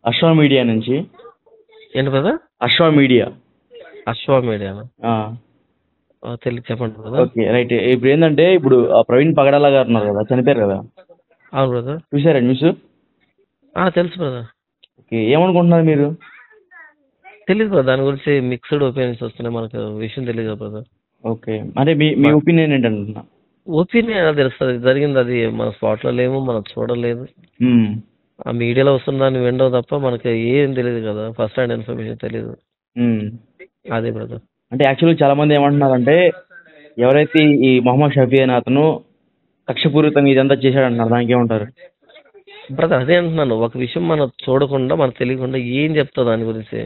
అశ్వ media నుంచి. ఏంటి brother? అశ్వ media. అశ్వ media ఆ, తెలియదు, చెప్పండి బ్రదర్. Okay right. ఇప్పుడు ఏంటంటే ఇప్పుడు ప్రవీణ్ పగడాల గారు ఉన్నారు కదా, చనిపోయారు కదా, అవును బ్రదర్. చూసారా న్యూస్? తెలుసు బ్రదర్. ఓకే, ఏమనుకుంటున్నారు మీరు? తెలియదు బ్రదర్, దాని గురించి మిక్స్డ్ ఒపీనియన్స్ వస్తున్నాయి, మనకు విషయం తెలియదు బ్రదర్. ఓకే, అంటే మీ ఒపీనియన్ ఏంటంటున్నా? ఒపీనియన్ ఎలా తెలుస్తుంది? జరిగింది అది మన స్పాట్లో లేము, మనం చూడలేదు. ఉమ్, ఆ మీడియాలో వస్తున్న దాన్ని వినడం తప్ప మనకి ఏం తెలియదు కదా, ఫస్ట్ హ్యాండ్ ఇన్ఫర్మేషన్ తెలియదు. ఉమ్. అదే బ్రదర్. అంటే యాక్చువల్గా చాలా మంది ఏమంటున్నారంటే ఎవరైతే ఈ మొహమ్మద్ షఫీ అనే అతను కక్షపూరితంగా ఇదంతా చేశాడు అంటున్నారు, దానికి ఏమంటారు? బ్రదర్ అదే అంటున్నాను, ఒక విషయం మనం చూడకుండా మనకు తెలియకుండా ఏం చెప్తా దాని గురించి.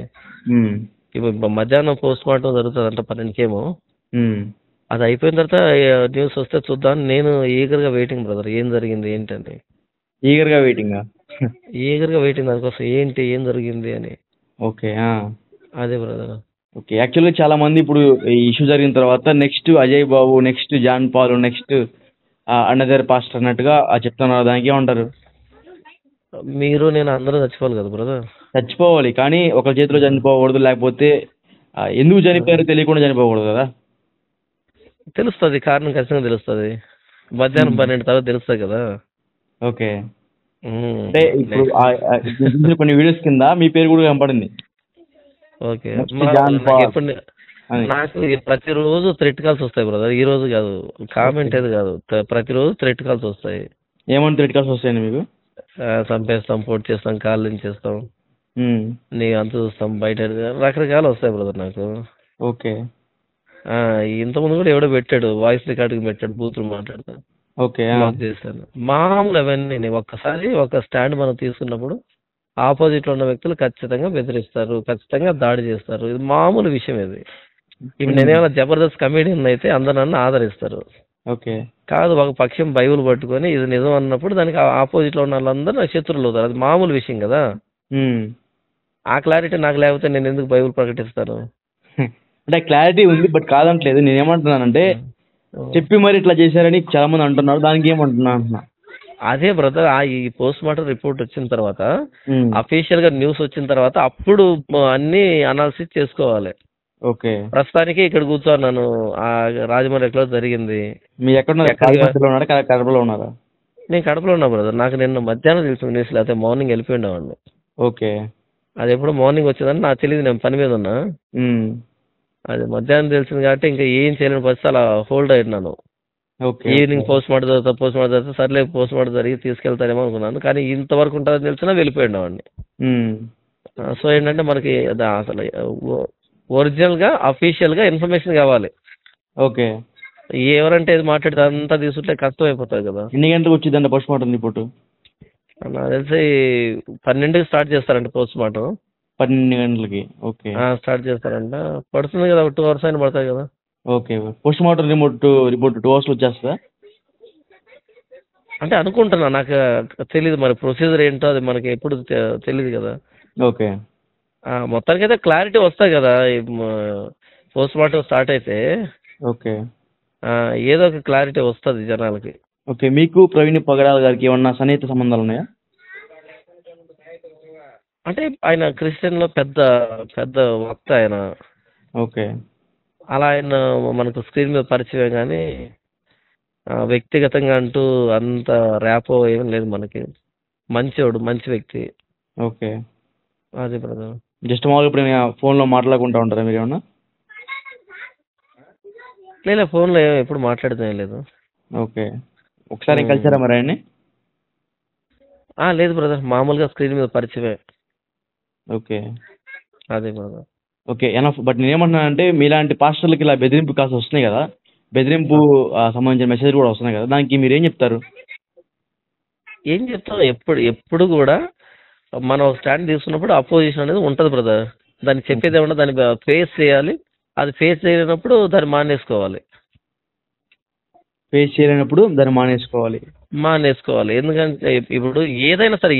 ఉమ్, ఇప్పుడు మధ్యాహ్నం పోస్ట్ మార్టం జరుగుతుంది అంట 12కి. ఉమ్. అది అయిపోయిన తర్వాత న్యూస్ వస్తే చూద్దాం. నేను ఈగర్గా వెయిటింగ్ బ్రదర్, ఏం జరిగింది ఏంటని. ఈగర్గా వెయిటింగా? ఈగర్గా వెయిటింగ్ దానికోసం, ఏంటి ఏం జరిగింది అని. ఓకే. అదే బ్రదర్. ఓకే, యాక్చువల్గా చాలా మంది ఇప్పుడు ఈ ఇష్యూ జరిగిన తర్వాత next Ajay Babu, next John Paul, next another pastor అన్నట్టుగా చెప్తున్నారు, దానికి ఏమంటారు? మీరు నేను అందరూ చచ్చిపోవాలి కదా బ్రదర్. చచ్చిపోవాలి, కానీ ఒకరి చేతిలో చనిపోకూడదు, లేకపోతే ఎందుకు చనిపోయారో తెలియకుండా చనిపోకూడదు కదా. తెలుస్తుంది, కారణం ఖచ్చితంగా తెలుస్తుంది. మధ్యాహ్నం 12 తర్వాత తెలుస్తుంది కదా. ఓకే, అంటే ఇప్పుడు కొన్ని వీడియోస్ కింద మీ పేరు కూడా కనపడింది. ఓకే, జాన్ పాల్ నాకు ప్రతిరోజు థ్రెట్ కాల్స్ వస్తాయి బ్రదర్. ఈ రోజు కాదు, కామెంట్ ఏది కాదు, ప్రతిరోజు థ్రెట్ కాల్స్ వస్తాయి. ఏమని థ్రెట్ కాల్స్ వస్తాయండి మీకు? చంపేస్తాం, పోటీ చేస్తాం, కాళ్ళు దించేస్తాం, నీ అంత చూస్తాం, బయట రకరకాలు వస్తాయి బ్రదర్ నాకు. ఓకే. ఇంతకుముందు కూడా ఎవడో పెట్టాడు, వాయిస్ రికార్డింగ్ పెట్టాడు, బూతులు మాట్లాడతా. ఓకే, బ్లాక్ చేశాను. మామూలు అవన్నీ ఒక్కసారి ఒక స్టాండ్ మనం తీసుకున్నప్పుడు ఆపోజిట్ లో ఉన్న వ్యక్తులు ఖచ్చితంగా బెదిరిస్తారు, ఖచ్చితంగా దాడి చేస్తారు. ఇది మామూలు విషయం. ఇది ఇప్పుడు నేనేమైనా జబర్దస్త్ కమెడియన్ అయితే అందరు నన్ను ఆదరిస్తారు. ఓకే, కాదు, ఒక పక్షం బైబుల్ పట్టుకొని ఇది నిజం అన్నప్పుడు దానికి ఆపోజిట్ లో ఉన్న వాళ్ళందరూ నాకు శత్రువులు అవుతారు. అది మామూలు విషయం కదా. ఆ క్లారిటీ నాకు లేకపోతే నేను ఎందుకు బైబుల్ ప్రకటిస్తాను? అంటే క్లారిటీ ఉంది, బట్ కాదంటలేదు. నేను ఏమంటున్నానంటే చెప్పి మరి ఇట్లా చేశారని చాలా మంది అంటున్నారు, దానికి ఏమంటున్నా అంటున్నా. అదే బ్రదర్, ఈ పోస్ట్ మార్టం రిపోర్ట్ వచ్చిన తర్వాత, అఫీషియల్ గా న్యూస్ వచ్చిన తర్వాత అప్పుడు అన్ని అనాలిసిస్ చేసుకోవాలి. ఓకే, ప్రస్తుతానికి ఇక్కడ కూర్చోన్నాను, రాజమండ్రి ఎక్కడ జరిగింది. మీరు ఎక్కడ కడపలో ఉన్నారా? నేను కడపలో ఉన్నా బ్రదర్. నాకు నిన్న మధ్యాహ్నం తెలిసిన న్యూస్, లేకపోతే మార్నింగ్ వెళ్ళిపోయిండేవాడిని. ఓకే, అది ఎప్పుడు మార్నింగ్ వచ్చిందని నాకు తెలియదు, నేను పని మీద ఉన్నా. అది మధ్యాహ్నం తెలిసింది కాబట్టి ఇంకా ఏం చేయలేని పరిస్థితి, అలా హోల్డ్ అయినాను. ఈవినింగ్ పోస్ట్ మార్టం జరుగుతా సర్లే పోస్ట్ మార్టం జరిగి తీసుకెళ్తారేమో అనుకున్నాను, కానీ ఇంతవరకు ఉంటుందని తెలిసినా వెళ్ళిపోయిండేవాడిని. సో ఏంటంటే మనకి అసలు ఒరిజినల్ గా అఫీషియల్ గా ఇన్ఫర్మేషన్ కావాలి. ఓకే, ఎవరంటే ఇది మాట్లాడితే అంతా తీసుకుంటే కష్టం అయిపోతుంది కదా. ఎన్ని గంటలకు వచ్చిందంటే పోస్ట్ మార్టం రిపోర్ట్? నాకు తెలిసి 12కి స్టార్ట్ చేస్తారంట పోస్ట్ మార్టం. 12 గంటలకి? ఓకే, స్టార్ట్ చేస్తారంట. పడుతుంది కదా, 2 hours అయినా పడతాయి కదా. Okay, post mortem report 2 hours వచ్చేస్తుందా అంటే అనుకుంటున్నా, నాకు తెలీదు మరి ప్రొసీజర్ ఏంటో, అది మనకి ఎప్పుడు తెలియదు కదా. ఓకే, మొత్తానికి అయితే క్లారిటీ వస్తాయి కదా పోస్ట్ మార్టం స్టార్ట్ అయితే. ఓకే, ఏదో ఒక క్లారిటీ వస్తుంది జనాలకి. ఓకే, మీకు ప్రవీణ్ పగడాల గారికి ఏమన్నా సన్నిహిత సంబంధాలు ఉన్నాయా? అంటే ఆయన క్రిస్టియన్ లో పెద్ద పెద్ద వక్త ఆయన. ఓకే, అలా ఆయన మనకు స్క్రీన్ మీద పరిచయం, కానీ వ్యక్తిగతంగా అంటూ అంత ర్యాపో ఏం లేదు మనకి. మంచివాడు, మంచి వ్యక్తి. ఓకే, అదే బ్రదర్. జస్ట్ మామూలుగా ఇప్పుడు ఫోన్లో మాట్లాడుకుంటా ఉంటారా మీరు ఏమన్నా? లేదు, ఫోన్లో ఎప్పుడు మాట్లాడుతూనే లేదు. ఓకే, ఒకసారి కలిసారా మరి ఆయన్ని? లేదు బ్రదర్, మామూలుగా స్క్రీన్ మీద పరిచయమే. ఓకే, అదే బ్రదర్. ఓకే, బట్ నేనేమంటున్నానంటే మీలాంటి పాస్టర్లకి ఇలా బెదిరింపు కాస్త వస్తున్నాయి కదా, బెదిరింపు సంబంధించిన మెసేజ్ కూడా వస్తున్నాయి కదా, దానికి మీరు ఏం చెప్తారు? ఏం చెప్తాం, ఎప్పుడు కూడా మనం ఒక స్టాండ్ తీసుకున్నప్పుడు అపోజిషన్ అనేది ఉంటుంది బ్రదర్. దాన్ని చెప్పేది ఏమన్నా, దాన్ని ఫేస్ చేయాలి. అది ఫేస్ చేయలేనప్పుడు దాన్ని మానేసుకోవాలి. ఫేస్ చేయలేనప్పుడు దాన్ని మానేసుకోవాలి. ఎందుకంటే ఇప్పుడు ఏదైనా సరే,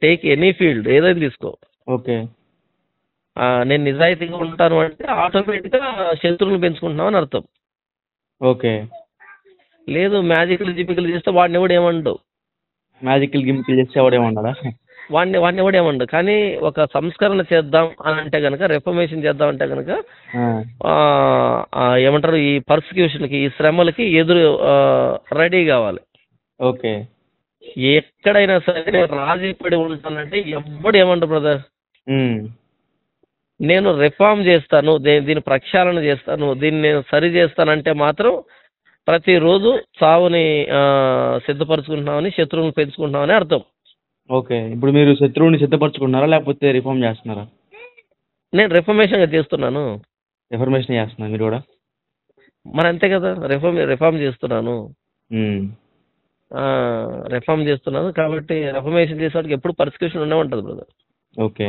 టేక్ ఎనీ ఫీల్డ్ ఏదైనా తీసుకో. ఓకే, నేను నిజాయితీగా ఉంటాను అంటే ఆటోమేటిక్గా శత్రువులు పెంచుకుంటున్నావు అని అర్థం. ఓకే, లేదు మ్యాజిక్లు జిపికలు చేస్తే వాడిని ఎవడు ఏమంటావు. మ్యాజిక్లు గిమికలు చేస్తే ఎవడేమన్నాడా? వాడిని వాడిని ఎవడేమండు. కానీ ఒక సంస్కరణ చేద్దాం అని అంటే కనుక, రెఫర్మేషన్ చేద్దాం అంటే కనుక ఏమంటారు, ఈ పర్సిక్యూషన్కి, ఈ శ్రమలకి ఎదురు రెడీ కావాలి. ఓకే. ఎక్కడైనా సరే నేను రాజీ పడి ఉంటానంటే ఎవ్వడు ఏమంటారు బ్రదర్, నేను రిఫార్మ్ చేస్తాను, దీన్ని ప్రక్షాళన చేస్తాను, దీన్ని నేను సరి చేస్తానంటే మాత్రం ప్రతిరోజు చావుని సిద్ధపరచుకుంటున్నామని, శత్రువుని పెంచుకుంటున్నామని అర్థం. ఓకే. ఇప్పుడు మీరు శత్రువుని సిద్ధపరచుకుంటున్నారా లేకపోతే రిఫార్మ్ చేస్తున్నారా? నేను రిఫర్మేషన్గా చేస్తున్నాను. రిఫర్మేషన్ చేస్తున్నారు మీరు కూడా? మరి అంతే కదా, రిఫార్మ్ చేస్తున్నాను. రిఫార్మ్ చేస్తున్నాను కాబట్టి రిఫర్మేషన్ చేసేవాడికి ఎప్పుడు పర్సిక్యూషన్ ఉండే ఉంటుంది బ్రదర్. ఓకే.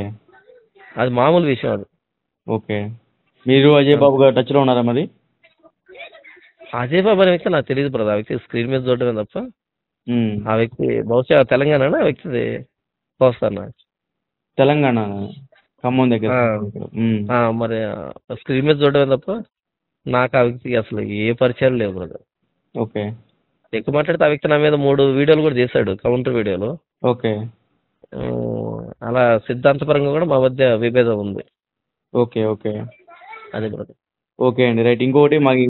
అది మామూలు విషయం అది. ఓకే. మీరు అజయ్ బాబు గారు టచ్లో ఉన్నారా మరి? అజయ్ బాబు అనే వ్యక్తి నాకు తెలియదు బ్రదర్. ఆ వ్యక్తి స్క్రీన్ మీద చూడటమే తప్ప. ఆ వ్యక్తి బహుశా తెలంగాణ ఆ వ్యక్తిది కోస్తానా? తెలంగాణ, ఖమ్మం దగ్గర. మరి స్క్రీన్ మీద చూడటమే తప్ప నాకు ఆ వ్యక్తికి అసలు ఏ పరిచయాలు లేవు బ్రదర్. ఓకే. ఎక్కువ మాట్లాడితే ఆ వ్యక్తి నా మీద 3 వీడియోలు కూడా చేశాడు, కౌంటర్ వీడియోలు. ఓకే. అలా సిద్ధాంతపరంగా కూడా మా మధ్య విభేదం ఉంది. ఓకే. ఓకే. అదే బ్రదర్. ఓకే అండి, రైట్. ఇంకొకటి మాకు